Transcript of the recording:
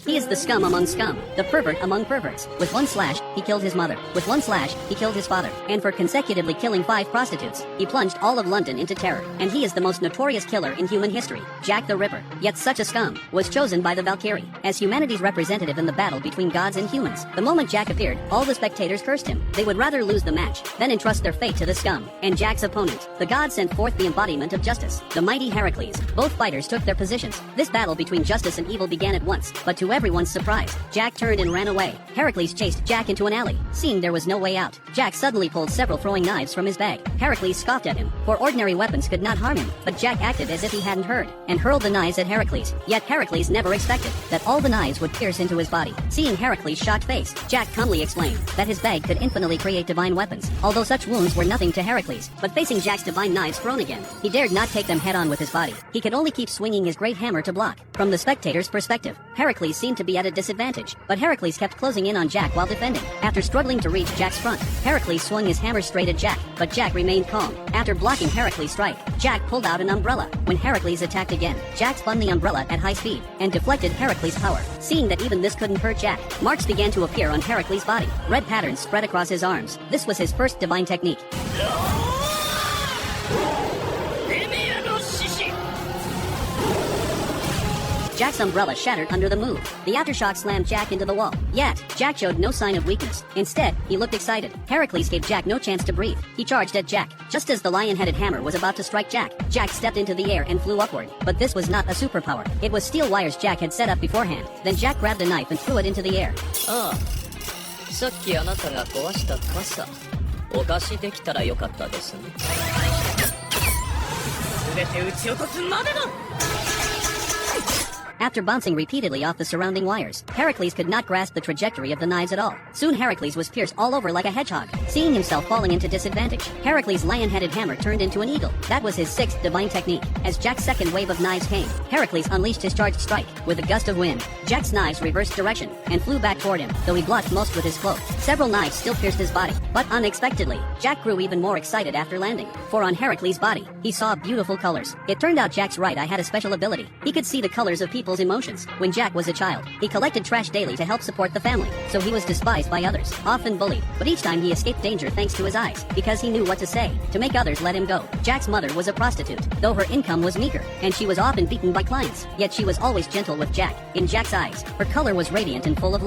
He is the scum among scum, the pervert among perverts. With one slash, he killed his mother. With one slash, he killed his father. And for consecutively killing 5 prostitutes, he plunged all of London into terror. And he is the most notorious killer in human history, Jack the Ripper. Yet such a scum was chosen by the Valkyrie as humanity's representative in the battle between gods and humans. The moment Jack appeared, all the spectators cursed him. They would rather lose the match than entrust their fate to the scum and Jack's opponent. The gods sent forth the embodiment of justice, the mighty Heracles. Both fighters took their positions. This battle between justice and evil began at once, but to everyone's surprise, Jack turned and ran away. Heracles chased Jack into an alley. Seeing there was no way out, Jack suddenly pulled several throwing knives from his bag. Heracles scoffed at him, for ordinary weapons could not harm him, but Jack acted as if he hadn't heard, and hurled the knives at Heracles. Yet Heracles never expected that all the knives would pierce into his body. Seeing Heracles' shocked face, Jack calmly explained that his bag could infinitely create divine weapons, although such wounds were nothing to Heracles. But facing Jack's divine knives thrown again, he dared not take them head on with his body. He could only keep swinging his great hammer to block. From the spectator's perspective, Heracles seemed to be at a disadvantage, but Heracles kept closing in on Jack while defending. After struggling to reach Jack's front, Heracles swung his hammer straight at Jack, but Jack remained calm. After blocking Heracles' strike, Jack pulled out an umbrella. When Heracles attacked again, Jack spun the umbrella at high speed and deflected Heracles' power. Seeing that even this couldn't hurt Jack, marks began to appear on Heracles' body. Red patterns spread across his arms. This was his first divine technique. Jack's umbrella shattered under the move. The aftershock slammed Jack into the wall. Yet, Jack showed no sign of weakness. Instead, he looked excited. Heracles gave Jack no chance to breathe. He charged at Jack. Just as the lion-headed hammer was about to strike Jack, Jack stepped into the air and flew upward. But this was not a superpower. It was steel wires Jack had set up beforehand. Then Jack grabbed a knife and threw it into the air. さっきあなたが壊した傘、お貸しできたらよかったですね。全て撃ち落とすまでだ。 After bouncing repeatedly off the surrounding wires, Heracles could not grasp the trajectory of the knives at all. Soon Heracles was pierced all over like a hedgehog. Seeing himself falling into disadvantage, Heracles' lion-headed hammer turned into an eagle. That was his 6th divine technique. As Jack's second wave of knives came, Heracles unleashed his charged strike. With a gust of wind, Jack's knives reversed direction and flew back toward him, though he blocked most with his cloak. Several knives still pierced his body, but unexpectedly, Jack grew even more excited after landing. For on Heracles' body, he saw beautiful colors. It turned out Jack's right eye had a special ability. He could see the colors of people's emotions. When Jack was a child, he collected trash daily to help support the family, so he was despised by others, often bullied. But each time he escaped danger thanks to his eyes, because he knew what to say to make others let him go. Jack's mother was a prostitute, though her income was meager, and she was often beaten by clients. Yet she was always gentle with Jack. In Jack's eyes, her color was radiant and full of